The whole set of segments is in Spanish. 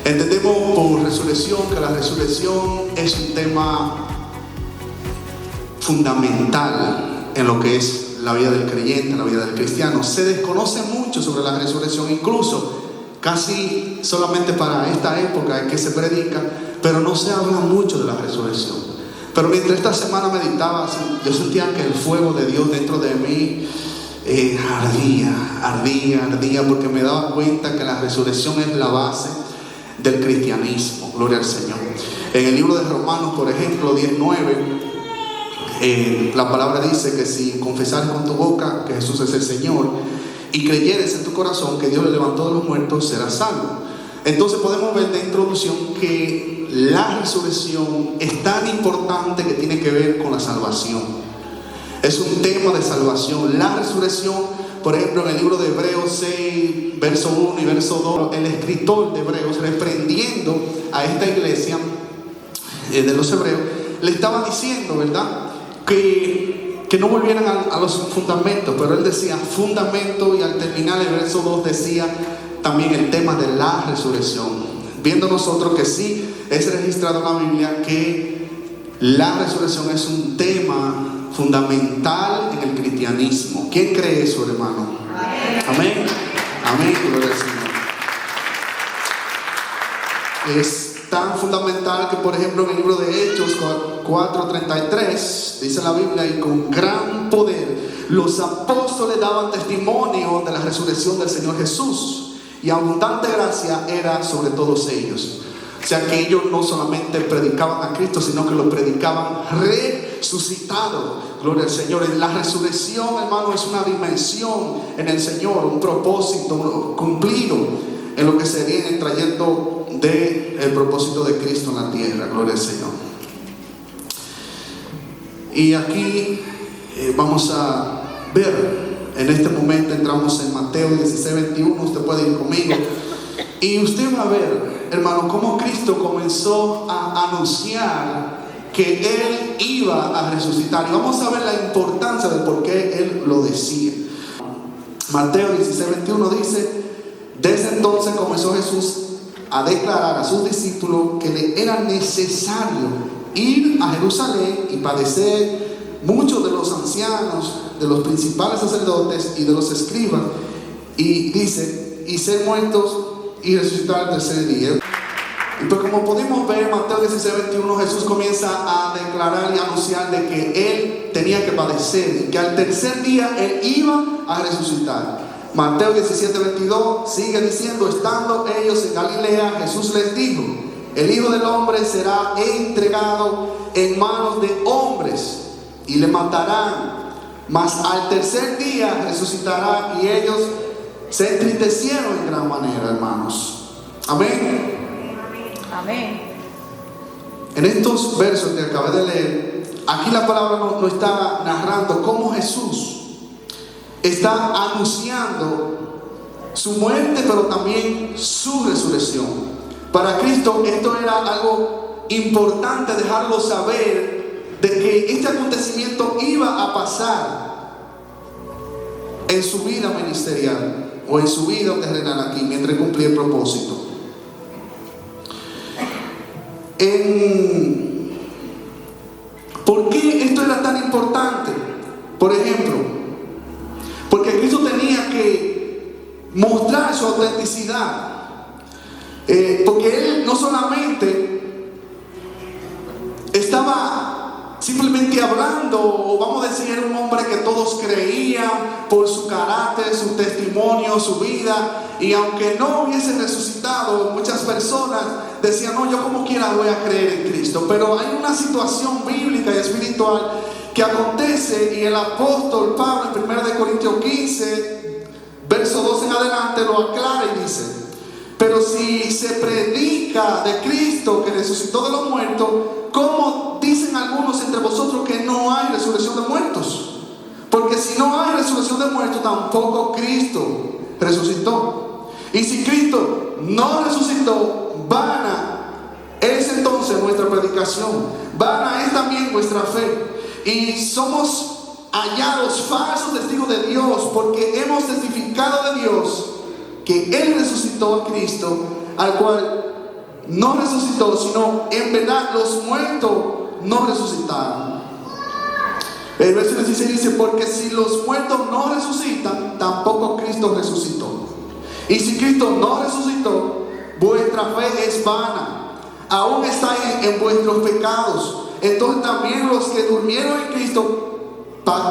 Entendemos por resurrección que la resurrección es un tema fundamental en lo que es la vida del creyente, la vida del cristiano. Se desconoce mucho sobre la resurrección, incluso casi solamente para esta época en que se predica, pero no se habla mucho de la resurrección. Pero mientras esta semana meditaba, yo sentía que el fuego de Dios dentro de mí ardía, porque me daba cuenta que la resurrección es la base del cristianismo. Gloria al Señor. En el libro de Romanos, por ejemplo, 10:9, la palabra dice que si confesares con tu boca que Jesús es el Señor y creyeres en tu corazón que Dios le levantó de los muertos, serás salvo. Entonces podemos ver de introducción que la resurrección es tan importante que tiene que ver con la salvación. Es un tema de salvación. La resurrección, por ejemplo, en el libro de Hebreos 6, verso 1 y verso 2, el escritor de Hebreos, reprendiendo a esta iglesia de los hebreos, le estaba diciendo, ¿verdad?, que no volvieran a los fundamentos, pero él decía fundamento, y al terminar el verso 2 decía también el tema de la resurrección, viendo nosotros que sí es registrado en la Biblia que la resurrección es un tema fundamental en el cristianismo. ¿Quién cree eso, hermano? Amén. Amén. Gloria al Señor. Es tan fundamental que, por ejemplo, en el libro de Hechos 4:33 dice la Biblia: y con gran poder los apóstoles daban testimonio de la resurrección del Señor Jesús, y abundante gracia era sobre todos ellos. O sea que ellos no solamente predicaban a Cristo, sino que lo predicaban resucitado. Gloria al Señor. La resurrección, hermano, es una dimensión en el Señor, un propósito cumplido en lo que se viene trayendo del propósito de Cristo en la tierra. Gloria al Señor. Y aquí vamos a ver, en este momento entramos en Mateo 16:21. Usted puede ir conmigo y usted va a ver, hermano, cómo Cristo comenzó a anunciar que Él iba a resucitar. Y vamos a ver la importancia de por qué Él lo decía. Mateo 16:21 dice: desde entonces comenzó Jesús a declarar a sus discípulos que le era necesario ir a Jerusalén y padecer muchos de los ancianos, de los principales sacerdotes y de los escribas, y dice, y ser muertos y resucitar al tercer día. Y pues, como pudimos ver en Mateo 16:21, Jesús comienza a declarar y anunciar de que Él tenía que padecer y que al tercer día Él iba a resucitar. Mateo 17:22 sigue diciendo: estando ellos en Galilea, Jesús les dijo: el Hijo del Hombre será entregado en manos de hombres y le matarán, mas al tercer día resucitará. Y ellos se entristecieron en gran manera, hermanos. Amén. Amén. En estos versos que acabé de leer, aquí la palabra nos está narrando cómo Jesús está anunciando su muerte, pero también su resurrección. Para Cristo esto era algo importante dejarlo saber, de que este acontecimiento iba a pasar en su vida ministerial o en su vida terrenal aquí, mientras cumplía el propósito. ¿Por qué esto era tan importante? Por ejemplo, porque Cristo tenía que mostrar su autenticidad, porque Él no solamente estaba simplemente hablando, o vamos a decir, era un hombre que todos creían por su carácter, su testimonio, su vida. Y aunque no hubiese resucitado, muchas personas decían: no, yo como quiera voy a creer en Cristo. Pero hay una situación bíblica y espiritual que acontece, y el apóstol Pablo en 1 Corintios 15, verso 2 en adelante, lo aclara y dice: pero si se predica de Cristo que resucitó de los muertos, ¿cómo dicen algunos entre vosotros que no hay resurrección de muertos? Porque si no hay resurrección de muertos, tampoco Cristo resucitó. Y si Cristo no resucitó, vana es entonces nuestra predicación, vana es también nuestra fe. Y somos hallados falsos testigos de Dios, porque hemos testificado de Dios que Él resucitó a Cristo, al cual no resucitó, sino en verdad los muertos no resucitaron. El verso 16 dice: porque si los muertos no resucitan, tampoco Cristo resucitó. Y si Cristo no resucitó, vuestra fe es vana, aún estáis en vuestros pecados. Entonces también los que durmieron en Cristo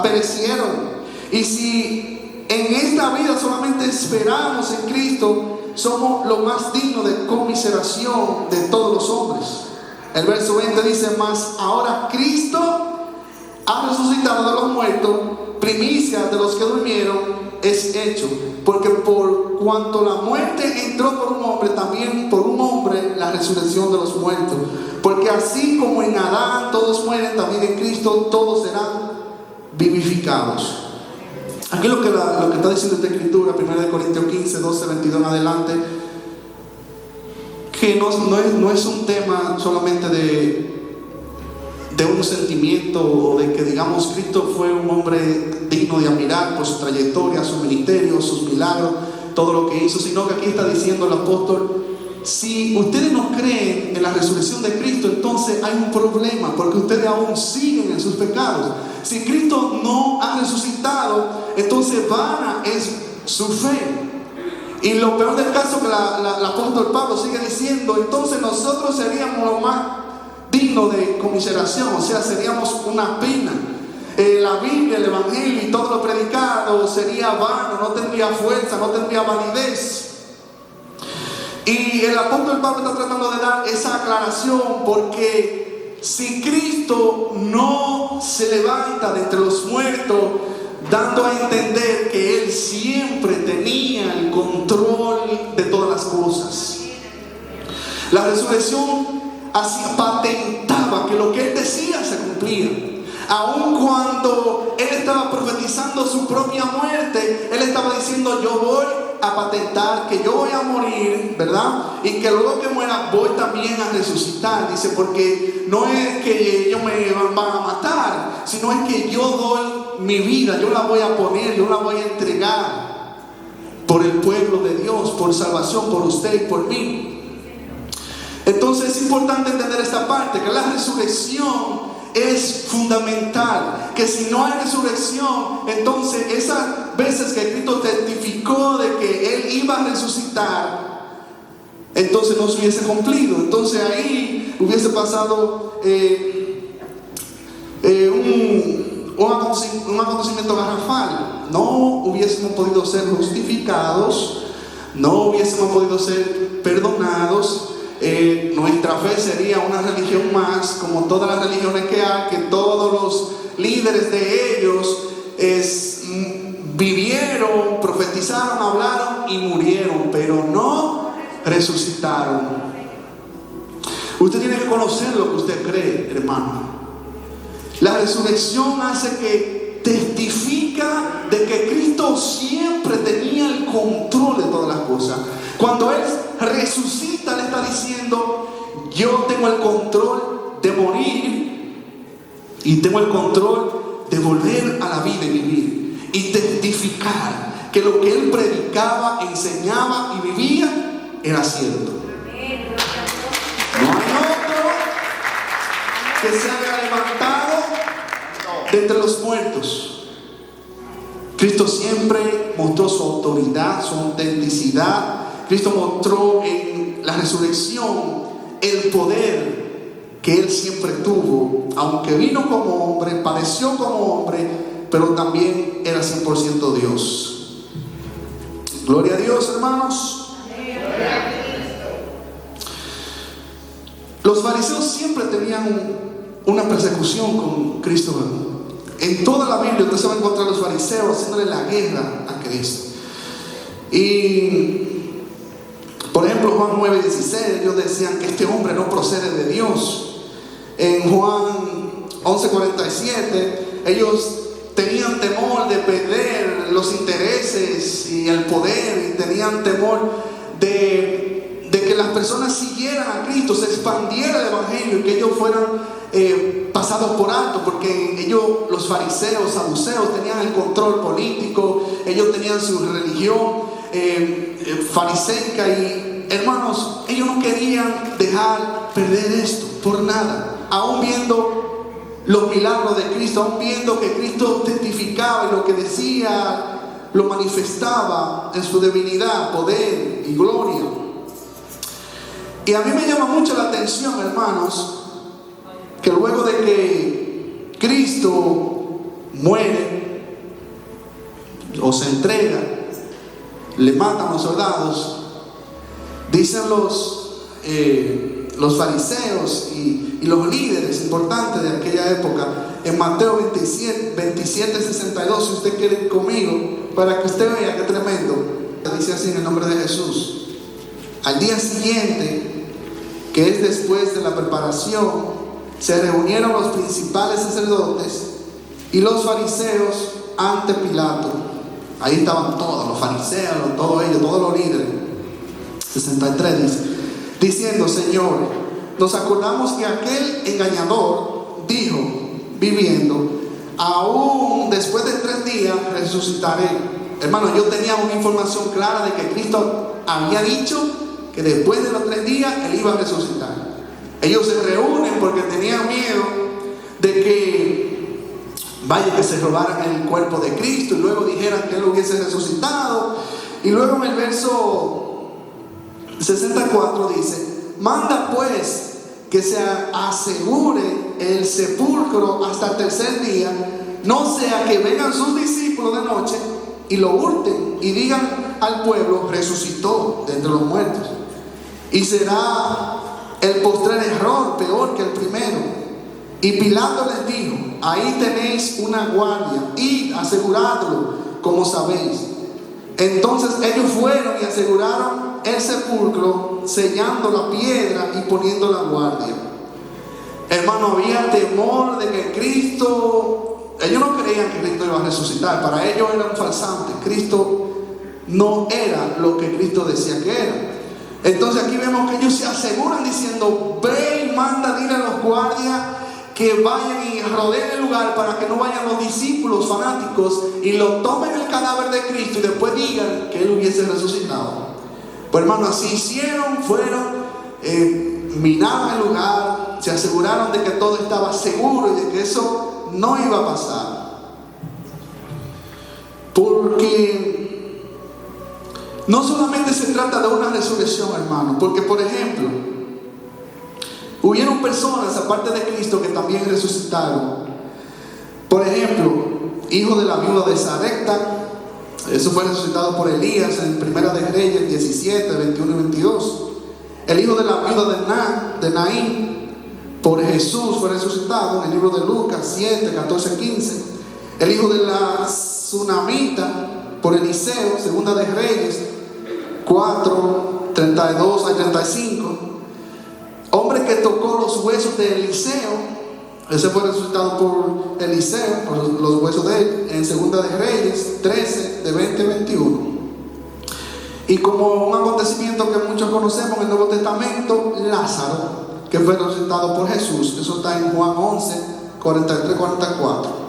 perecieron. Y si en esta vida solamente esperamos en Cristo, somos lo más dignos de conmiseración de todos los hombres. El verso 20 dice: mas ahora Cristo ha resucitado de los muertos, primicia de los que durmieron es hecho. Porque por cuanto la muerte entró por un hombre, también por un hombre la resurrección de los muertos. Porque así como en Adán todos mueren, también en Cristo todos serán vivificados. Aquí lo que está diciendo esta escritura, 1 Corintios 15, 12, 22 en adelante, que no es un tema solamente de un sentimiento, o de que digamos Cristo fue un hombre digno de admirar por su trayectoria, su ministerio, sus milagros, todo lo que hizo, sino que aquí está diciendo el apóstol: si ustedes no creen en la resurrección de Cristo, entonces hay un problema, porque ustedes aún siguen en sus pecados. Si Cristo no ha resucitado, entonces vana es su fe. Y lo peor del caso, que el apóstol Pablo sigue diciendo: entonces nosotros seríamos lo más digno de conmiseración, o sea, seríamos una pena. La Biblia, el Evangelio y todo lo predicado sería vano, no tendría fuerza, no tendría validez. Y el apóstol Pablo está tratando de dar esa aclaración, porque si Cristo no se levanta de entre los muertos, dando a entender que Él siempre tenía el control de todas las cosas. La resurrección así patentaba que lo que Él decía se cumplía. Aun cuando Él estaba profetizando su propia muerte, Él estaba diciendo: yo voy a patentar que yo voy a morir, ¿verdad? Y que luego que muera voy también a resucitar. Dice: porque no es que ellos me van a matar, sino es que yo doy mi vida, yo la voy a poner, yo la voy a entregar por el pueblo de Dios, por salvación, por usted y por mí. Entonces es importante entender esta parte, que la resurrección es fundamental. Que si no hay resurrección, entonces esas veces que Cristo testificó de que Él iba a resucitar, entonces no se hubiese cumplido. Entonces ahí hubiese pasado un acontecimiento garrafal. No hubiésemos podido ser justificados, no hubiésemos podido ser perdonados. Nuestra fe sería una religión más, como todas las religiones que hay, que todos los líderes de ellos vivieron, profetizaron, hablaron y murieron, pero no resucitaron. Usted tiene que conocer lo que usted cree, hermano. La resurrección hace que testifica de que Cristo siempre tenía el control de todas las cosas. Cuando Él resucita, le está diciendo: yo tengo el control de morir y tengo el control de volver a la vida y vivir, y testificar que lo que Él predicaba, enseñaba y vivía era cierto. No hay otro que se haya levantado de entre los muertos. Cristo siempre mostró su autoridad, su autenticidad. Cristo mostró en la resurrección el poder que Él siempre tuvo, aunque vino como hombre, padeció como hombre, pero también era 100% Dios. Gloria a Dios, hermanos. Los fariseos siempre tenían una persecución con Cristo. En toda la Biblia usted se va a encontrar a los fariseos haciéndole la guerra a Cristo. Y por ejemplo, Juan 9:16, ellos decían que este hombre no procede de Dios. En Juan 11:47, ellos tenían temor de perder los intereses y el poder, y tenían temor de que las personas siguieran a Cristo, se expandiera el Evangelio, y que ellos fueran pasados por alto, porque ellos, los fariseos, saduceos, tenían el control político, ellos tenían su religión fariseica, y hermanos, ellos no querían dejar perder esto por nada, aún viendo los milagros de Cristo, aún viendo que Cristo testificaba y lo que decía lo manifestaba en su divinidad, poder y gloria. Y a mí me llama mucho la atención, hermanos, que luego de que Cristo muere o se entrega, le matan a los soldados, dicen los fariseos y los líderes importantes de aquella época, en Mateo 27, 62, si usted quiere ir conmigo, para que usted vea qué tremendo. Dice así en el nombre de Jesús: al día siguiente, que es después de la preparación, se reunieron los principales sacerdotes y los fariseos ante Pilato. Ahí estaban todos, los fariseos, todos ellos, todos los líderes. 63 dice, diciendo: Señor, nos acordamos que aquel engañador dijo, viviendo, aún después de 3 días resucitaré. Hermano, yo tenía una información clara de que Cristo había dicho que después de los 3 días Él iba a resucitar. Ellos se reúnen porque tenían miedo de que, vaya, que se robaran el cuerpo de Cristo y luego dijeran que Él hubiese resucitado. Y luego en el verso 64 dice: manda pues que se asegure el sepulcro hasta el 3er día, no sea que vengan sus discípulos de noche y lo hurten y digan al pueblo: resucitó de entre los muertos. Y será el postrer error peor que el primero. Y Pilato les dijo: ahí tenéis una guardia, id, aseguradlo como sabéis. Entonces ellos fueron y aseguraron el sepulcro, sellando la piedra y poniendo la guardia. Hermano, había temor de que Cristo, ellos no creían que Cristo iba a resucitar. Para ellos era un farsante. Cristo no era lo que Cristo decía que era. Entonces aquí vemos que ellos se aseguran diciendo: ve y manda, dile a los guardias que vayan y rodeen el lugar para que no vayan los discípulos fanáticos y lo tomen el cadáver de Cristo y después digan que Él hubiese resucitado. Pues hermano, así hicieron, fueron, minaron el lugar, se aseguraron de que todo estaba seguro y de que eso no iba a pasar. Porque no solamente se trata de una resurrección, hermano, porque por ejemplo, hubieron personas aparte de Cristo que también resucitaron. Por ejemplo, hijo de la viuda de Sarepta, eso fue resucitado por Elías en Primera de Reyes 17, 21 y 22. El hijo de la viuda de Naín, por Jesús fue resucitado en el libro de Lucas 7, 14, 15. El hijo de la Tsunamita, por Eliseo, Segunda de Reyes 4, 32 a 35. Hombre que tocó los huesos de Eliseo, ese fue resucitado por Eliseo, por los huesos de él, en Segunda de Reyes 13, de 20 a 21. Y como un acontecimiento que muchos conocemos en el Nuevo Testamento, Lázaro, que fue resucitado por Jesús. Eso está en Juan 11, 43, 44.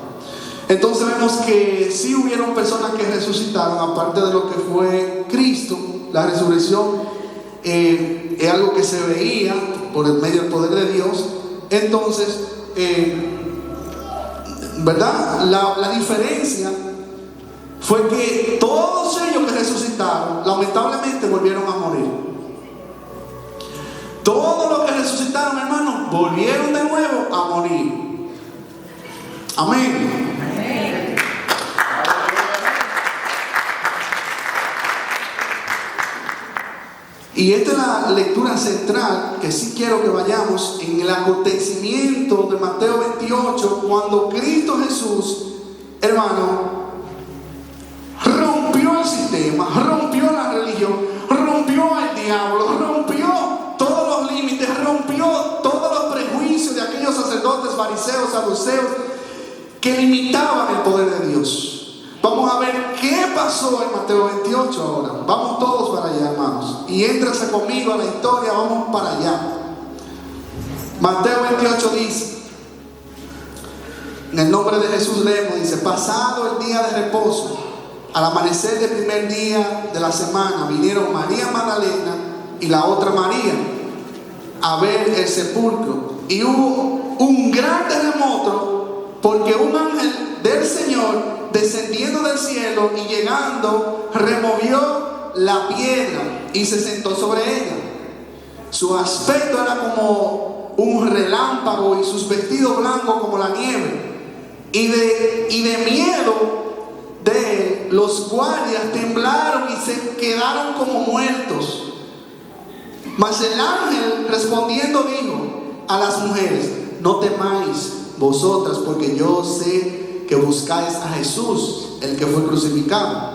Entonces vemos que sí hubieron personas que resucitaron, aparte de lo que fue Cristo. La resurrección es algo que se veía por el medio del poder de Dios. Entonces, ¿verdad? La diferencia fue que todos ellos que resucitaron, lamentablemente volvieron a morir. Todos los que resucitaron, hermanos, volvieron de nuevo a morir. Amén. Y esta es la lectura central que sí quiero que vayamos en el acontecimiento de Mateo 28, cuando Cristo Jesús, hermano, rompió el sistema, rompió la religión, rompió al diablo, rompió todos los límites, rompió todos los prejuicios de aquellos sacerdotes, fariseos, saduceos que limitaban el poder de Dios. Vamos a ver qué pasó en Mateo 28 ahora. Vamos todos para allá, hermanos. Y éntrase conmigo a la historia, vamos para allá. Mateo 28 dice, en el nombre de Jesús leemos, dice: pasado el día de reposo, al amanecer del primer día de la semana, vinieron María Magdalena y la otra María a ver el sepulcro. Y hubo un gran terremoto porque un ángel del Señor descendiendo del cielo y llegando removió la piedra y se sentó sobre ella. Su aspecto era como un relámpago y sus vestidos blancos como la nieve. Y de miedo de él, los guardias temblaron y se quedaron como muertos. Mas el ángel respondiendo dijo a las mujeres: no temáis vosotras, porque yo sé que buscáis a Jesús, el que fue crucificado.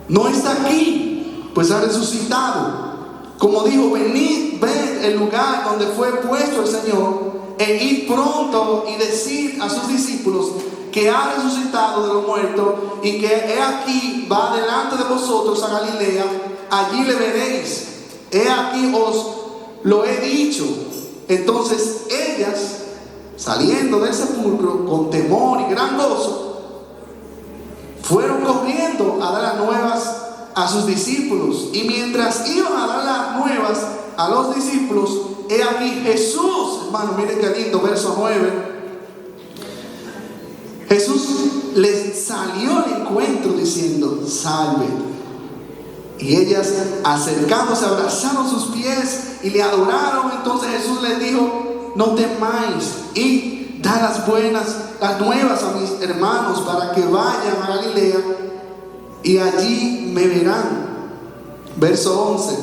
No está aquí, pues ha resucitado. Como dijo, venid, ved el lugar donde fue puesto el Señor, e id pronto y decid a sus discípulos que ha resucitado de los muertos y que he aquí va delante de vosotros a Galilea, allí le veréis. He aquí os lo he dicho. Entonces ellas, saliendo del sepulcro con temor y gran gozo, fueron corriendo a dar las nuevas a sus discípulos. Y mientras iban a dar las nuevas a los discípulos, he aquí Jesús, hermano, miren qué lindo, verso 9. Jesús les salió al encuentro diciendo: salve. Y ellas, acercándose, abrazaron sus pies y le adoraron. Entonces Jesús les dijo: no temáis, y da las nuevas a mis hermanos para que vayan a Galilea y allí me verán. Verso 11.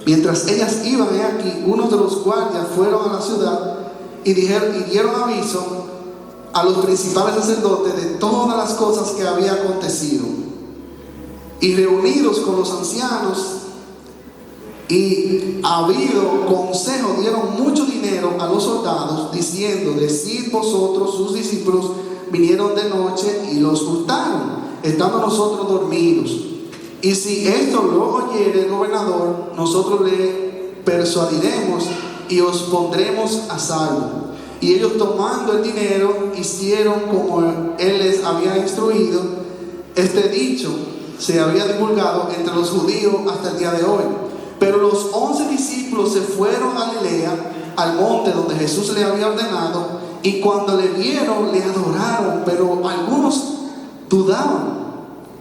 Mientras ellas iban, he aquí, unos de los guardias fueron a la ciudad y dieron aviso a los principales sacerdotes de todas las cosas que había acontecido. Y reunidos con los ancianos y habido consejo, dieron mucho dinero a los soldados, diciendo: decid vosotros, sus discípulos vinieron de noche y los hurtaron, estando nosotros dormidos. Y si esto lo oyere el gobernador, nosotros le persuadiremos y os pondremos a salvo. Y ellos, tomando el dinero, hicieron como él les había instruido. Este dicho se había divulgado entre los judíos hasta el día de hoy. Pero los 11 discípulos se fueron a Galilea, al monte donde Jesús le había ordenado, y cuando le vieron, le adoraron, pero algunos dudaban.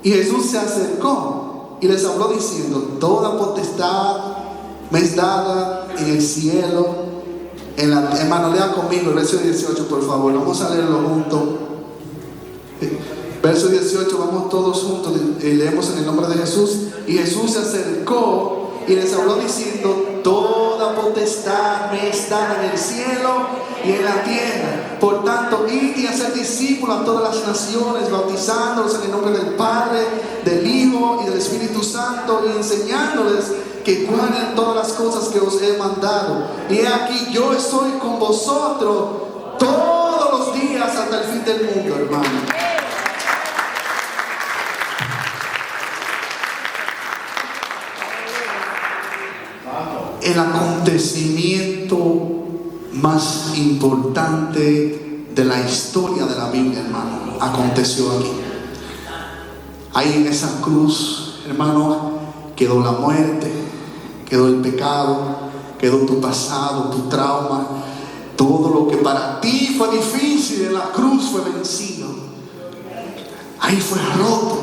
Y Jesús se acercó y les habló diciendo: toda potestad me es dada en el cielo. Hermano, lea conmigo el verso 18, por favor. Vamos a leerlo juntos. Verso 18, vamos todos juntos y leemos en el nombre de Jesús. Y Jesús se acercó y les habló diciendo: toda potestad me es dada en el cielo y en la tierra. Por tanto, id y hacer discípulos a todas las naciones, bautizándolos en el nombre del Padre, del Hijo y del Espíritu Santo, y enseñándoles que guarden todas las cosas que os he mandado. Y he aquí, yo estoy con vosotros todos los días hasta el fin del mundo, hermano. El acontecimiento más importante de la historia de la Biblia, hermano, aconteció aquí. Ahí en esa cruz, hermano, quedó la muerte, quedó el pecado, quedó tu pasado, tu trauma. Todo lo que para ti fue difícil en la cruz fue vencido. Ahí fue roto.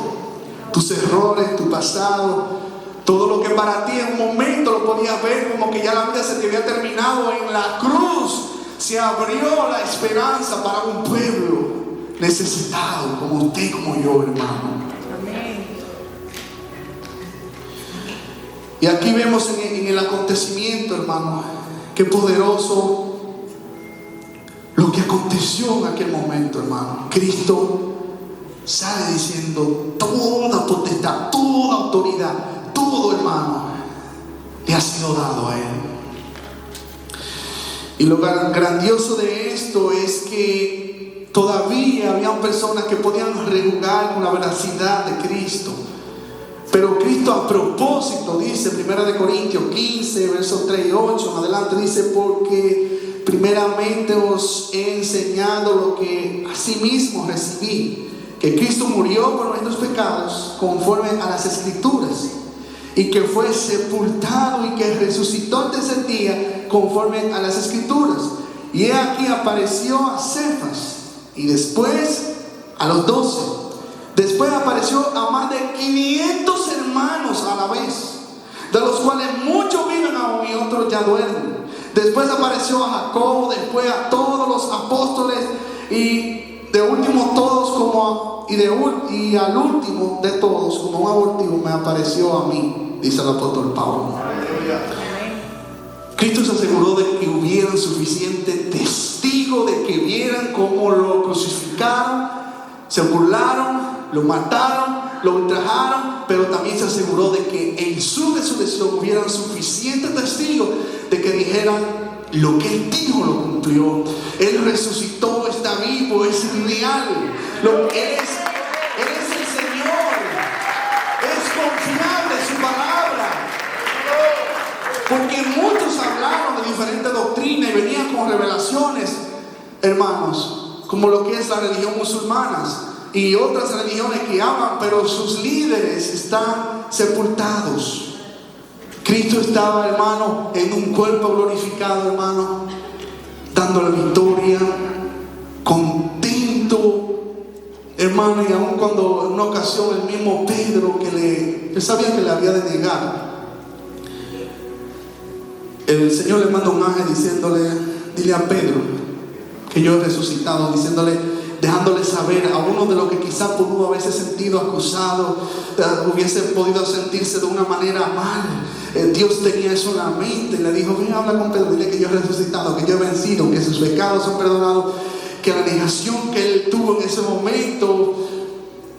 Tus errores, tu pasado, todo lo que para ti en un momento lo podías ver como que ya la vida se te había terminado, en la cruz se abrió la esperanza para un pueblo necesitado como usted, como yo, hermano. Y aquí vemos en el acontecimiento, hermano, qué poderoso lo que aconteció en aquel momento, hermano. Cristo sale diciendo: toda potestad, toda autoridad, todo, hermano, le ha sido dado a él. Y lo grandioso de esto es que todavía habían personas que podían rejugar con la veracidad de Cristo. Pero Cristo, a propósito, dice 1 Corintios 15, versos 3 y 8 en adelante, dice: porque primeramente os he enseñado lo que asimismo recibí, que Cristo murió por nuestros pecados conforme a las Escrituras, y que fue sepultado y que resucitó el tercer día conforme a las Escrituras. Y he aquí apareció a Cefas y después a los 12. Después apareció a más de 500 hermanos a la vez, de los cuales muchos viven aún y otros ya duermen. Después apareció a Jacobo, después a todos los apóstoles, y de último todos y al último de todos, como un abortivo, me apareció a mí, dice el apóstol Pablo. Cristo se aseguró de que hubieran suficiente testigos, de que vieran cómo lo crucificaron, se burlaron, lo mataron, lo ultrajaron, pero también se aseguró de que en su resurrección hubieran suficientes testigos de que dijeran: lo que Él dijo lo cumplió. Él resucitó, está vivo, es real. Él es el Señor. Es confiable su palabra. Porque muchos hablaron de diferentes doctrinas y venían con revelaciones, hermanos, como lo que es la religión musulmana y otras religiones que hablan, pero sus líderes están sepultados. Cristo estaba, hermano, en un cuerpo glorificado, hermano, dando la victoria, contento, hermano. Y aun cuando en una ocasión el mismo Pedro, él sabía que le había de negar, el Señor le manda un ángel diciéndole: dile a Pedro que yo he resucitado, dejándole saber a uno de los que quizás pudo haberse sentido acusado, hubiese podido sentirse de una manera mal. Dios tenía eso en la mente y le dijo: ven, habla con Pedro, dile que yo he resucitado, que yo he vencido, que sus pecados son perdonados, que la negación que él tuvo en ese momento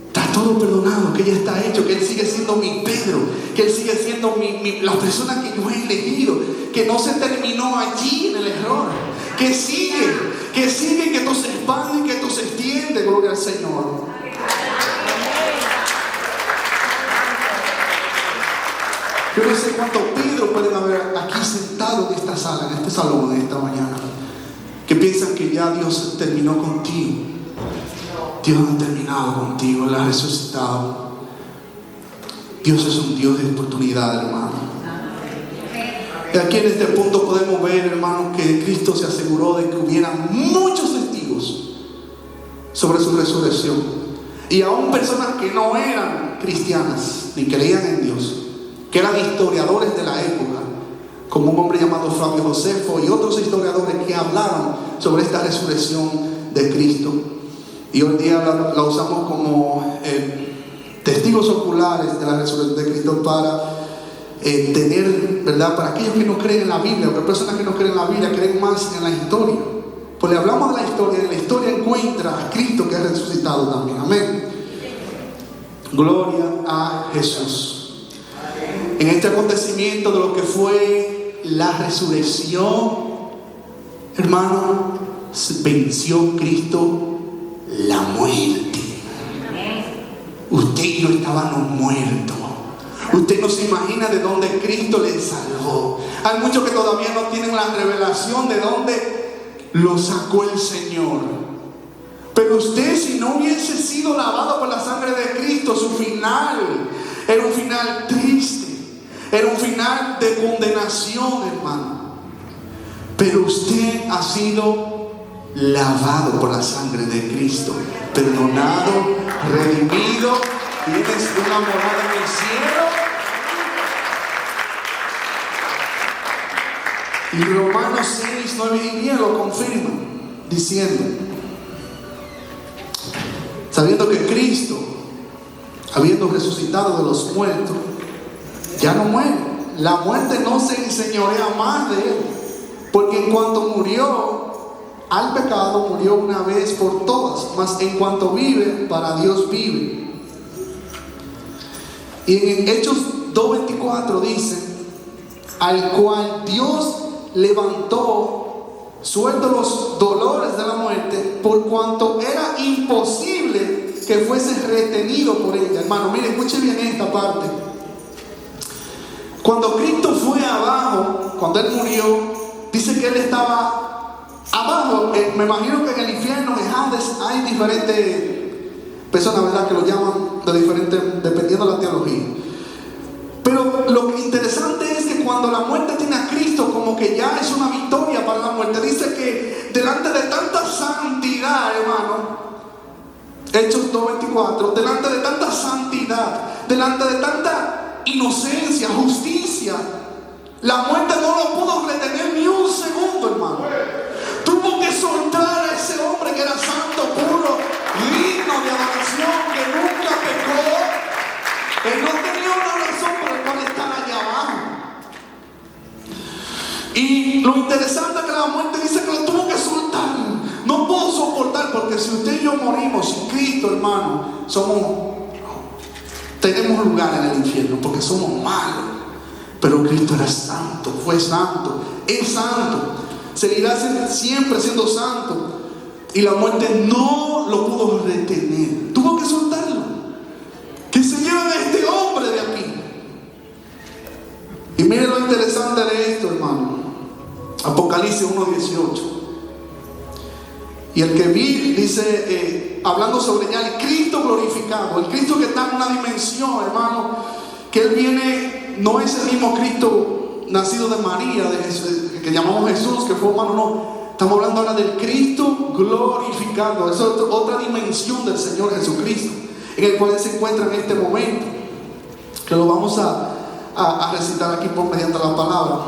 está todo perdonado, que ya está hecho, que él sigue siendo mi Pedro, que él sigue siendo la persona que yo he elegido, que no se terminó allí en el error, que sigue, que esto se expande y que esto se extiende. Gloria al Señor. Yo no sé cuántos Pedro pueden haber aquí sentado en esta sala, en este salón, en esta mañana, que piensan que ya Dios terminó contigo. Dios no ha terminado contigo, Él ha resucitado. Dios es un Dios de oportunidad, hermano. Y aquí en este punto podemos ver, hermano, que Cristo se aseguró de que hubieran muchos testigos sobre su resurrección. Y aún personas que no eran cristianas ni creían en Dios, que eran historiadores de la época, como un hombre llamado Flavio Josefo y otros historiadores que hablaron sobre esta resurrección de Cristo. Y hoy día la usamos como testigos oculares de la resurrección de Cristo para tener, ¿verdad? Para aquellos que no creen en la Biblia, porque personas que no creen en la Biblia creen más en la historia. Pues le hablamos de la historia, y en la historia encuentra a Cristo que ha resucitado también. Amén. Gloria a Jesús. En este acontecimiento de lo que fue la resurrección, hermano, venció Cristo la muerte. Usted y yo estábamos muertos. Usted no se imagina de dónde Cristo le salvó. Hay muchos que todavía no tienen la revelación de dónde lo sacó el Señor. Pero usted, si no hubiese sido lavado por la sangre de Cristo, su final era un final triste, era un final de condenación, hermano. Pero usted ha sido lavado por la sangre de Cristo, perdonado, redimido, tienes una morada en el cielo. Y Romanos 6, 9 y 10 lo confirma, diciendo: sabiendo que Cristo, habiendo resucitado de los muertos, ya no muere. La muerte no se enseñorea más de él, porque en cuanto murió al pecado, murió una vez por todas, mas en cuanto vive, para Dios vive. Y en Hechos 2:24 dice: al cual Dios levantó, suelto los dolores de la muerte, por cuanto era imposible que fuese retenido por ella. Hermano, mire, escuche bien esta parte. Cuando Cristo fue abajo, cuando Él murió, dice que Él estaba abajo. Me imagino que en el infierno, en Hades, hay diferentes Personas, ¿verdad?, que lo llaman de diferente, dependiendo de la teología. Pero lo interesante es que cuando la muerte tiene a Cristo, como que ya es una victoria para la muerte. Dice que delante de tanta santidad, hermano, Hechos 2:24, delante de tanta santidad, delante de tanta inocencia, justicia, la muerte no lo pudo retener ni un segundo, hermano. Tuvo que soltar a ese hombre que era santo, puro, digno de adoración, que nunca pecó. Él no tenía una razón por la cual estar allá abajo. Y lo interesante es que la muerte dice que lo tuvo que soltar. No puedo soportar, porque si usted y yo morimos sin Cristo, hermano, tenemos lugar en el infierno, porque somos malos. Pero Cristo era santo, fue santo, es santo, seguirá siempre siendo santo. Y la muerte no lo pudo retener, tuvo que soltarlo. Que se lleven a este hombre de aquí. Y mire lo interesante de esto, hermano. Apocalipsis 1:18. Y el que vi, dice, hablando sobre ya el Cristo glorificado, el Cristo que está en una dimensión, hermano, que Él viene, no es el mismo Cristo nacido de María, de Jesús, que llamamos Jesús, que fue humano, no. Estamos hablando ahora del Cristo glorificado. Esa es otra dimensión del Señor Jesucristo, en el cual Él se encuentra en este momento, que lo vamos a recitar aquí por mediante la palabra.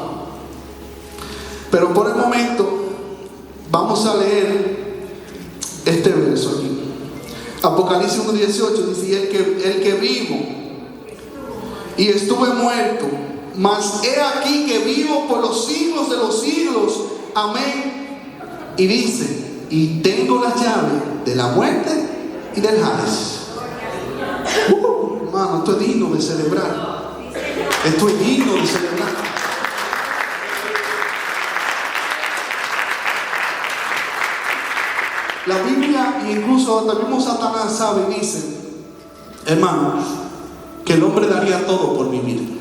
Pero por el momento vamos a leer este verso aquí. Apocalipsis 1:18 dice: y el que vivo y estuve muerto, mas he aquí que vivo por los siglos de los siglos, amén. Y dice: y tengo las llaves de la muerte y del Hades. Hermano, esto es digno de celebrar. Esto es digno de celebrar. La Biblia, e incluso hasta el mismo Satanás sabe y dice, hermano, que el hombre daría todo por vivir.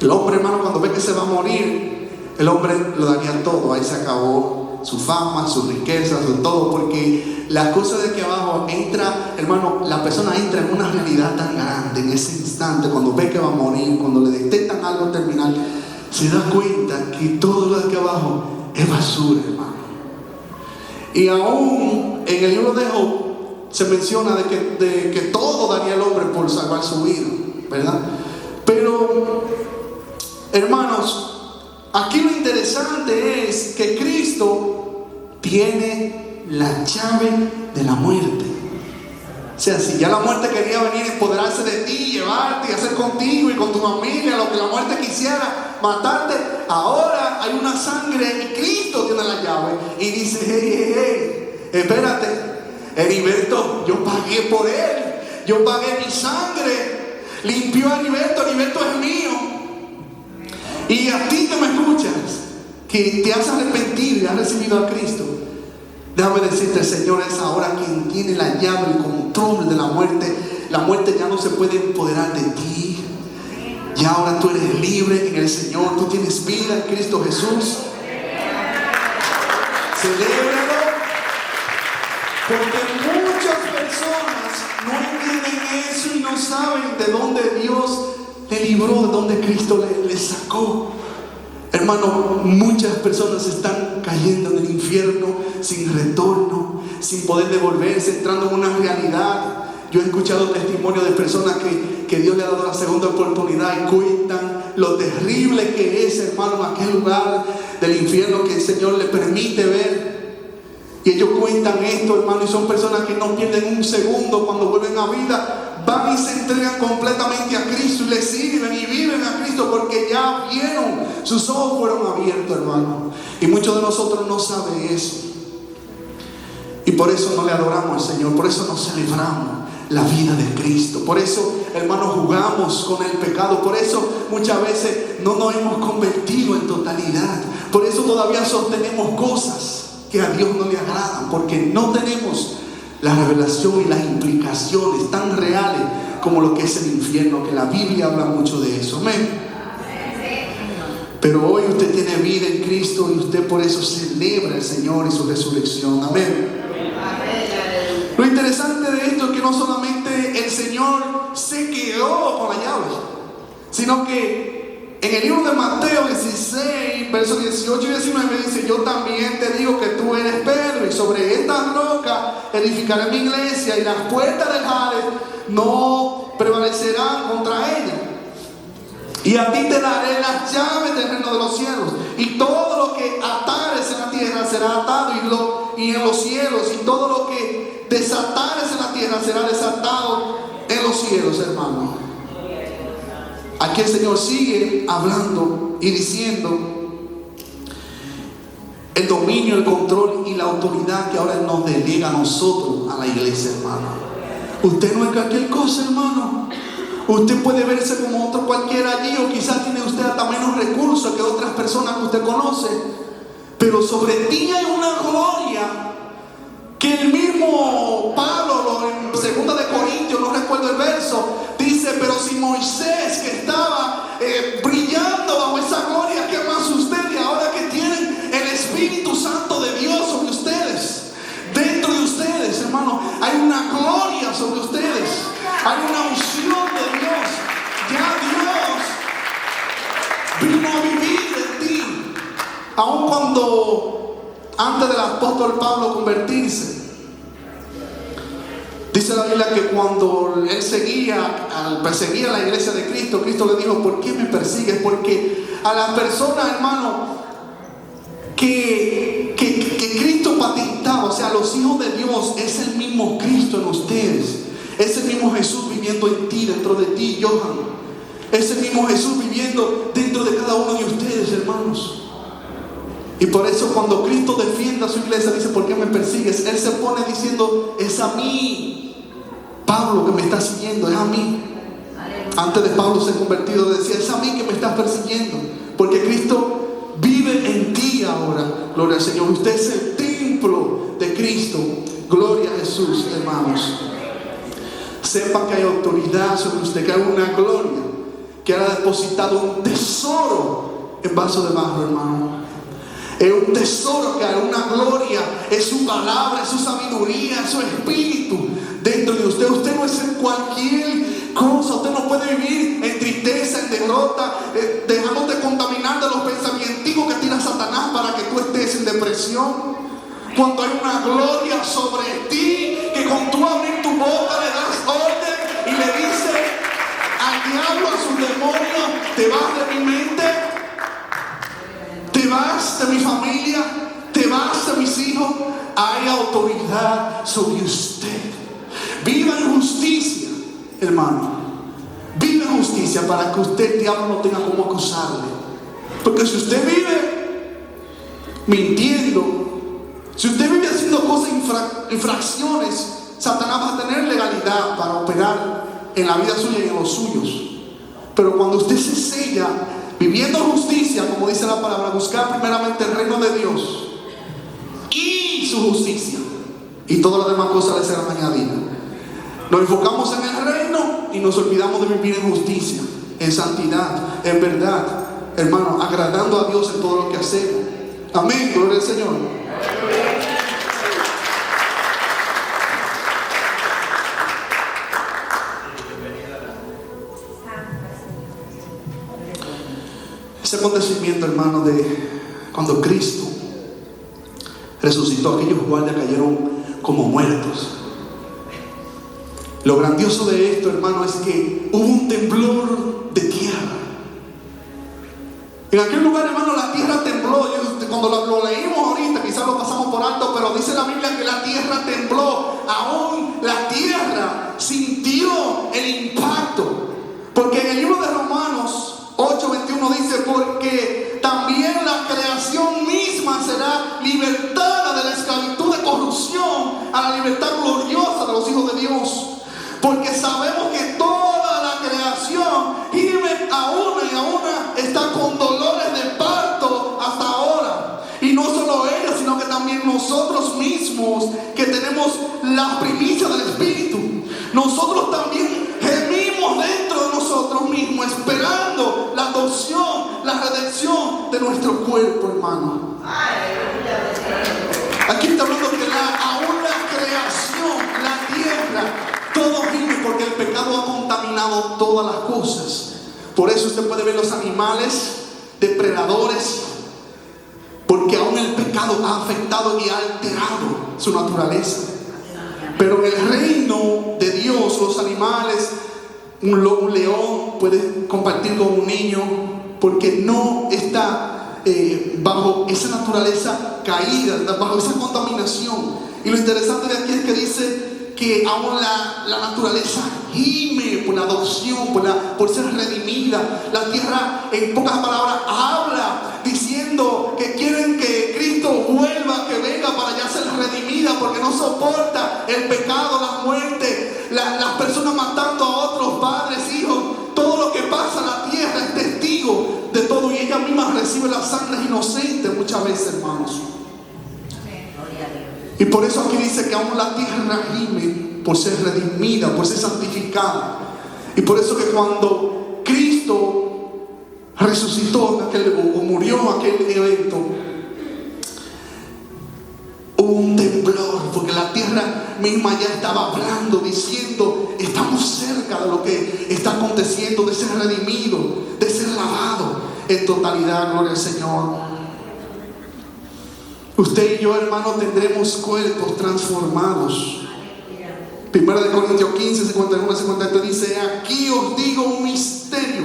El hombre, hermano, cuando ve que se va a morir, el hombre lo daría todo. Ahí se acabó su fama, su riqueza, su todo, porque las cosas de aquí abajo entra, hermano, la persona entra en una realidad tan grande en ese instante, cuando ve que va a morir, cuando le detectan algo terminal, se da cuenta que todo lo de aquí abajo es basura, hermano. Y aún en el libro de Job se menciona de que todo daría el hombre por salvar su vida, ¿verdad? Pero, hermanos, aquí lo interesante es que Cristo tiene la llave de la muerte. O sea, si ya la muerte quería venir a empoderarse de ti, llevarte y hacer contigo y con tu familia lo que la muerte quisiera, matarte, ahora hay una sangre y Cristo tiene la llave y dice: hey, espérate, Heriberto, yo pagué por él, yo pagué mi sangre, limpió a Heriberto es mío. Y a ti que me escuchas, que te has arrepentido y has recibido a Cristo, déjame decirte, el Señor es ahora quien tiene la llave, el control de la muerte. La muerte ya no se puede empoderar de ti. Ya ahora tú eres libre en el Señor. Tú tienes vida en Cristo Jesús. Celébralo, porque muchas personas no entienden eso y no saben de dónde Dios te libró, de dónde Cristo le sacó. Hermano, muchas personas están cayendo en el infierno sin retorno, sin poder devolverse, entrando en una realidad. Yo he escuchado testimonios de personas que Dios le ha dado la segunda oportunidad y cuentan lo terrible que es, hermano, en aquel lugar del infierno que el Señor le permite ver. Y ellos cuentan esto, hermano, y son personas que no pierden un segundo cuando vuelven a vida. Van y se entregan completamente a Cristo y le sirven y viven a Cristo porque ya vieron, sus ojos fueron abiertos, hermano. Y muchos de nosotros no saben eso. Y por eso no le adoramos al Señor, por eso no celebramos la vida de Cristo. Por eso, hermano, jugamos con el pecado. Por eso muchas veces no nos hemos convertido en totalidad. Por eso todavía sostenemos cosas que a Dios no le agradan, porque no tenemos la revelación y las implicaciones tan reales como lo que es el infierno, que la Biblia habla mucho de eso. Amén. Pero hoy usted tiene vida en Cristo y usted por eso celebra al Señor y su resurrección. Amén. no solamente el Señor se quedó con la llave, sino que en el libro de Mateo 16, versos 18 y 19 dice: yo también te digo que tú eres Pedro, y sobre esta roca edificaré mi iglesia, y las puertas del Hades no prevalecerán contra ella. Y a ti te daré las llaves del reino de los cielos, y todo lo que atares en la tierra será atado y en los cielos, y todo lo que desatares en la tierra será desatado en los cielos, hermano. Aquí el Señor sigue hablando y diciendo el dominio, el control y la autoridad que ahora nos delega a nosotros, a la iglesia, hermano. Usted no es cualquier cosa, hermano. Usted puede verse como otro cualquiera allí, o quizás tiene usted hasta menos recursos que otras personas que usted conoce, pero sobre ti hay una gloria que el mismo Pablo en 2 de Corintios, no recuerdo el verso, dice: pero si Moisés, que estaba brillando bajo esa gloria, ¿qué más usted? Y ahora que tienen el Espíritu Santo de Dios sobre ustedes, dentro de ustedes, hermano, hay una gloria sobre ustedes, hay una unción de Dios. Ya Dios vino a vivir en ti. Aun cuando antes del apóstol Pablo convertirse, dice la Biblia que cuando él perseguía a la iglesia de Cristo, Cristo le dijo: ¿por qué me persigues? Porque a las personas, hermano, que Cristo patentaba, o sea, los hijos de Dios, es el mismo Cristo en ustedes, es el mismo Jesús viviendo en ti, dentro de ti, Johan. Es el mismo Jesús viviendo dentro de cada uno de ustedes, hermanos. Y por eso cuando Cristo defiende a su iglesia, dice: ¿por qué me persigues? Él se pone diciendo: es a mí, Pablo, que me está siguiendo, es a mí. Antes de Pablo ser convertido, decía: es a mí que me estás persiguiendo, porque Cristo vive en ti ahora. Gloria al Señor. Usted es el templo de Cristo. Gloria a Jesús, hermanos. Sepa que hay autoridad sobre usted, que hay una gloria, que ha depositado un tesoro en vaso de barro, hermano. Es un tesoro, que hay una gloria, es su palabra, es su sabiduría, es su espíritu dentro de usted. Usted no es en cualquier cosa. Usted no puede vivir en tristeza, en derrota, dejándote contaminar de los pensamientos que tira Satanás para que tú estés en depresión. Cuando hay una gloria sobre ti, que con tú abrir tu boca le das orden y le dices al diablo, a sus demonios: te vas de mi mente, te vas de mi familia, te vas de mis hijos. Hay autoridad sobre usted. Viva en justicia, hermano. Viva en justicia, para que usted, el diablo, no tenga cómo acusarle. Porque si usted vive mintiendo, si usted vive haciendo cosas, infracciones, Satanás va a tener legalidad para operar en la vida suya y en los suyos. Pero cuando usted se sella viviendo justicia, como dice la palabra, buscar primeramente el reino de Dios y su justicia, y todas las demás cosas le serán añadidas. Nos enfocamos en el reino y nos olvidamos de vivir en justicia, en santidad, en verdad, hermano, agradando a Dios en todo lo que hacemos. Amén, gloria al Señor. Ese acontecimiento, hermano, de cuando Cristo resucitó, aquellos guardias cayeron como muertos. Lo grandioso de esto, hermano, es que hubo un temblor de tierra. En aquel lugar, hermano, la tierra tembló. Cuando lo leímos ahorita, quizás lo pasamos por alto, pero dice la Biblia que la tierra tembló. Aún la tierra sintió el impacto. Porque en el libro de Romanos 8:21 dice: porque también la creación misma será libertada de la esclavitud de corrupción a la libertad gloriosa de los hijos de Dios. Porque sabemos que toda la creación gime a una y a una, está con dolores de parto hasta ahora. Y no solo ella, sino que también nosotros mismos, que tenemos la primicia del Espíritu, nosotros también gemimos dentro de nosotros mismos, esperando la adopción, la redención de nuestro cuerpo, hermano. Aquí está hablando que aún la creación, la tierra, todo todas las cosas. Por eso usted puede ver los animales depredadores, porque aún el pecado ha afectado y ha alterado su naturaleza. Pero en el reino de Dios, los animales, un león puede compartir con un niño, porque no está bajo esa naturaleza caída, bajo esa contaminación. Y lo interesante de aquí es que dice que aún la naturaleza gime por la adopción, por ser redimida. La tierra, en pocas palabras, habla diciendo que quieren que Cristo vuelva, que venga para ya ser redimida, porque no soporta el pecado, la muerte, las personas matando a otros, padres, hijos. Todo lo que pasa en la tierra es testigo de todo, y ella misma recibe la sangre inocente muchas veces, hermanos. Y por eso aquí dice que aún la tierra gime por ser redimida, por ser santificada. Y por eso que cuando Cristo resucitó o murió en aquel evento, hubo un temblor, porque la tierra misma ya estaba hablando, diciendo: estamos cerca de lo que está aconteciendo, de ser redimido, de ser lavado en totalidad. Gloria al Señor. Usted y yo, hermano, tendremos cuerpos transformados. 1 Corintios 15, 51 y 52 dice: aquí os digo un misterio.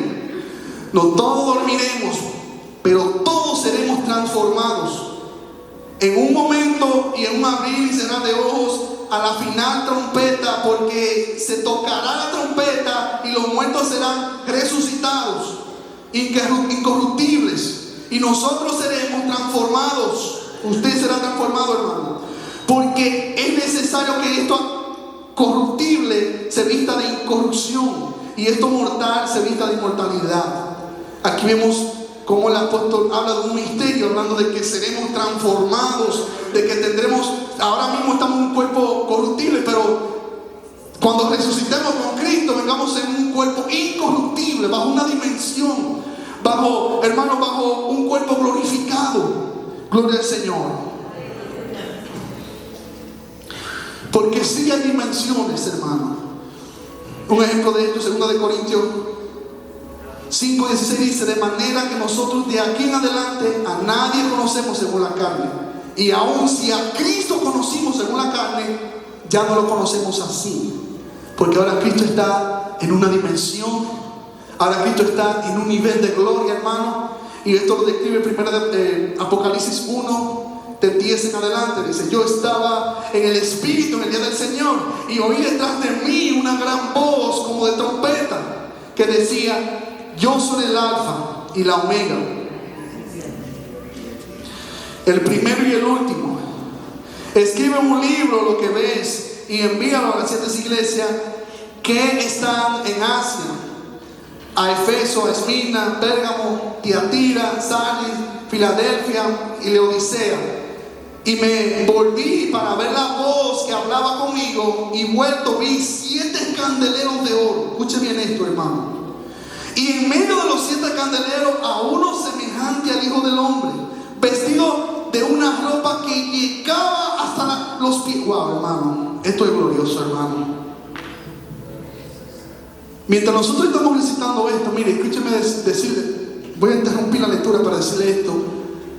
No todos dormiremos, pero todos seremos transformados. En un momento y en un abrir y cerrar de ojos, a la final trompeta, porque se tocará la trompeta y los muertos serán resucitados, incorruptibles, y nosotros seremos transformados. Usted será transformado, hermano, porque es necesario que esto corruptible se vista de incorrupción y esto mortal se vista de inmortalidad. Aquí vemos cómo el apóstol habla de un misterio, hablando de que seremos transformados, de que tendremos, ahora mismo estamos en un cuerpo corruptible, pero cuando resucitemos con Cristo, vengamos en un cuerpo incorruptible, bajo una dimensión, bajo un cuerpo glorificado. Gloria al Señor. Porque sí hay dimensiones, hermano. Un ejemplo de esto, 2 Corintios 5:16 dice: de manera que nosotros de aquí en adelante a nadie conocemos según la carne. Y aun si a Cristo conocimos según la carne, ya no lo conocemos así. Porque ahora Cristo está en una dimensión. Ahora Cristo está en un nivel de gloria, hermano. Y esto lo describe Apocalipsis 1, de 10 en adelante. Dice: yo estaba en el Espíritu en el día del Señor, y oí detrás de mí una gran voz como de trompeta, que decía: yo soy el Alfa y la Omega, el primero y el último. Escribe un libro lo que ves y envíalo a las 7 iglesias que están en Asia: a Efeso, a Esmirna, Pérgamo, Tiatira, Sardis, Filadelfia y Laodicea. Y me volví para ver la voz que hablaba conmigo, y vuelto vi 7 candeleros de oro. Escuche bien esto, hermano. Y en medio de los 7 candeleros a uno semejante al Hijo del Hombre, vestido de una ropa que llegaba hasta los pies. Wow, hermano, esto es glorioso, hermano. Mientras nosotros estamos recitando esto, mire, escúcheme decirle, voy a interrumpir la lectura para decirle esto.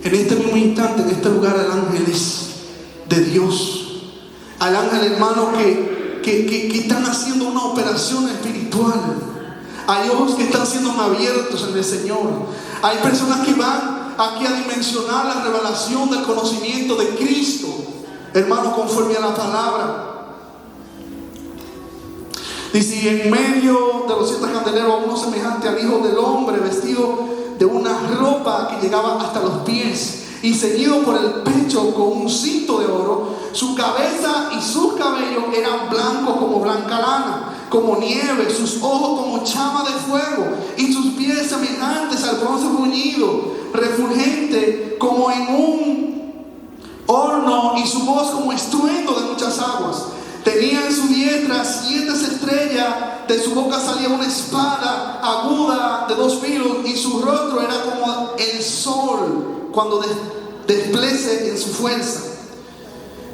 En este mismo instante, en este lugar, el ángel es de Dios. Al ángel, hermano, que están haciendo una operación espiritual. Hay ojos que están siendo abiertos en el Señor. Hay personas que van aquí a dimensionar la revelación del conocimiento de Cristo, hermano, conforme a la palabra. Dice: en medio de los 7 candeleros, uno semejante al Hijo del Hombre, vestido de una ropa que llegaba hasta los pies y ceñido por el pecho con un cinto de oro. Su cabeza y sus cabellos eran blancos como blanca lana, como nieve, sus ojos como llama de fuego, y sus pies semejantes al bronce bruñido, refulgente como en un horno, y su voz como estruendo de muchas aguas. Tenía en su diestra 7 estrellas, de su boca salía una espada aguda de 2 filos, y su rostro era como el sol cuando desplece en su fuerza.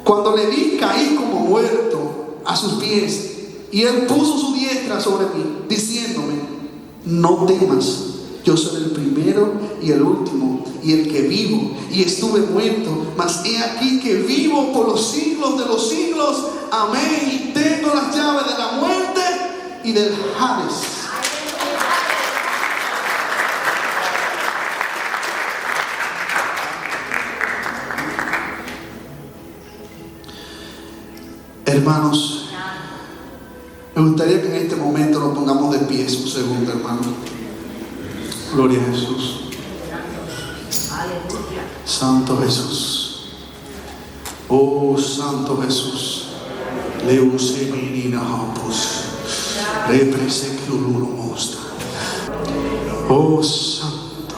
Cuando le vi, caí como muerto a sus pies, y él puso su diestra sobre mí, diciéndome: no temas, yo soy el primero y el último, y el que vivo, y estuve muerto, mas he aquí que vivo por los siglos de los siglos, amén, y tengo las llaves de la muerte y del Hades. Hermanos, me gustaría que en este momento nos pongamos de pie un segundo, hermano. Gloria a Jesús. Santo Jesús. Oh, Santo Jesús. Oh, Santo.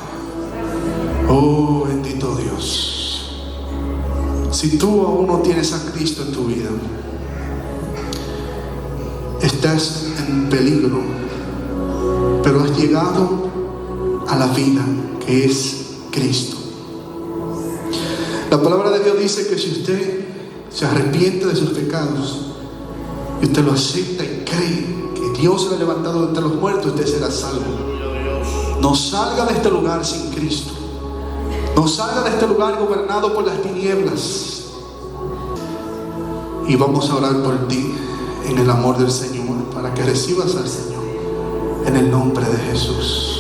Oh, bendito Dios. Si tú aún no tienes a Cristo en tu vida, estás en peligro, pero has llegado a la vida que es Cristo. La palabra de Dios dice que si usted se arrepiente de sus pecados y usted lo acepta y cree que Dios se ha levantado de entre los muertos, usted será salvo. No salga de este lugar sin Cristo. No salga de este lugar gobernado por las tinieblas. Y vamos a orar por ti en el amor del Señor, para que recibas al Señor en el nombre de Jesús.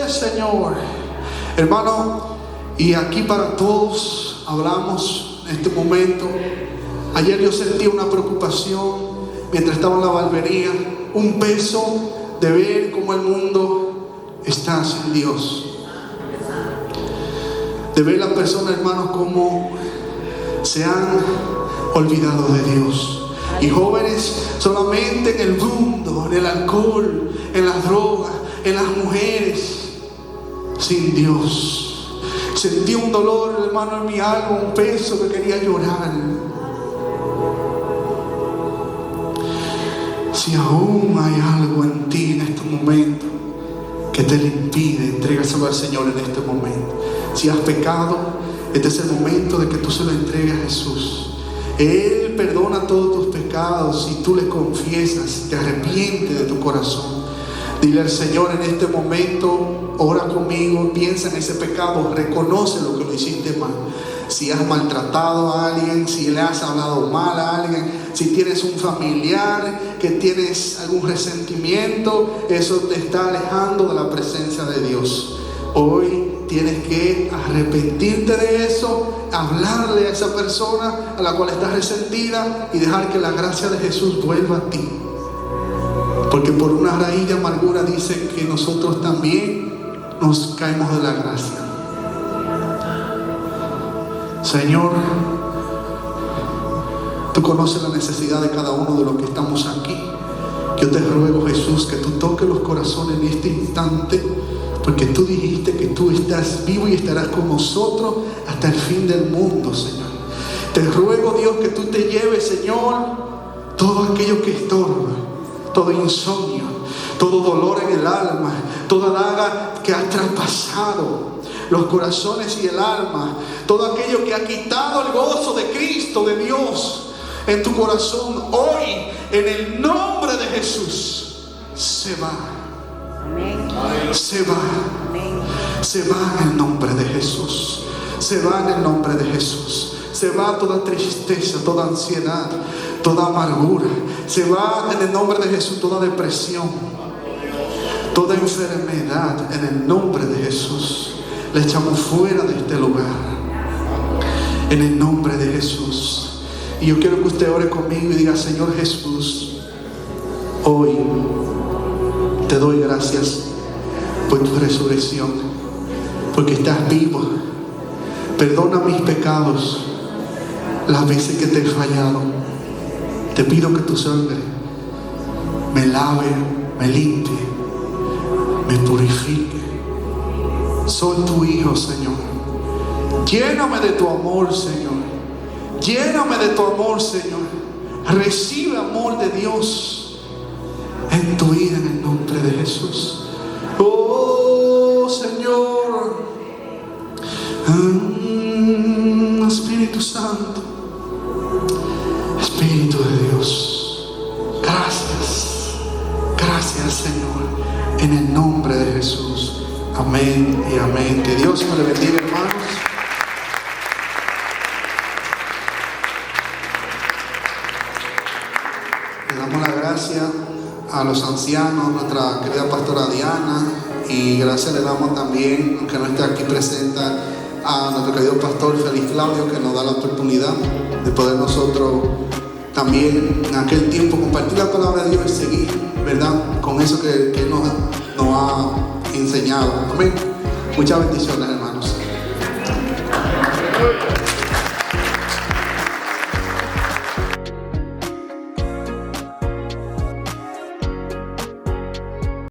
Señor, hermano, y aquí para todos hablamos en este momento. Ayer yo sentí una preocupación mientras estaba en la barbería, un peso de ver cómo el mundo está sin Dios, de ver las personas, hermanos, cómo se han olvidado de Dios, y jóvenes solamente en el mundo, en el alcohol, en las drogas, en las mujeres, sin Dios. Sentí un dolor, hermano, en mi alma, un peso que quería llorar. Si aún hay algo en ti en este momento que te lo impide, entrégaselo al Señor en este momento. Si has pecado, este es el momento de que tú se lo entregues a Jesús. Él perdona todos tus pecados si tú le confiesas, te arrepientes de tu corazón. Dile al Señor en este momento, ora conmigo, piensa en ese pecado, reconoce lo que lo hiciste mal. Si has maltratado a alguien, si le has hablado mal a alguien, si tienes un familiar que tienes algún resentimiento, eso te está alejando de la presencia de Dios. Hoy tienes que arrepentirte de eso, hablarle a esa persona a la cual estás resentida y dejar que la gracia de Jesús vuelva a ti. Porque por una raíz de amargura dice que nosotros también nos caemos de la gracia. Señor, tú conoces la necesidad de cada uno de los que estamos aquí. Yo te ruego, Jesús, que tú toques los corazones en este instante, porque tú dijiste que tú estás vivo y estarás con nosotros hasta el fin del mundo, Señor. Te ruego, Dios, que tú te lleves, Señor, todo aquello que estorba, todo insomnio, todo dolor en el alma, toda daga que ha traspasado los corazones y el alma, todo aquello que ha quitado el gozo de Cristo, de Dios en tu corazón, hoy en el nombre de Jesús se va. Se va. Se va en el nombre de Jesús. Se va en el nombre de Jesús. Se va toda tristeza, toda ansiedad, toda amargura. Se va en el nombre de Jesús toda depresión, toda enfermedad. En el nombre de Jesús le echamos fuera de este lugar, en el nombre de Jesús. Y yo quiero que usted ore conmigo y diga: Señor Jesús, hoy te doy gracias por tu resurrección, porque estás vivo. Perdona mis pecados, las veces que te he fallado. Te pido que tu sangre me lave, me limpie, me purifique. Soy tu hijo, Señor. Lléname de tu amor, Señor. Lléname de tu amor, Señor. Recibe amor de Dios en tu vida, en el nombre de Jesús. Oh, Señor. Espíritu Santo, Espíritu de Dios, gracias, gracias, Señor, en el nombre de Jesús. Amén y amén. Que Dios me le bendiga, hermanos. Le damos la gracia a los ancianos, nuestra querida pastora Diana, y gracias le damos también, aunque no esté aquí presente, a nuestro querido pastor Félix Claudio, que nos da la oportunidad de poder nosotros también en aquel tiempo compartir la palabra de Dios y seguir, ¿verdad?, con eso que Él nos ha enseñado. Amén. Muchas bendiciones, hermanos.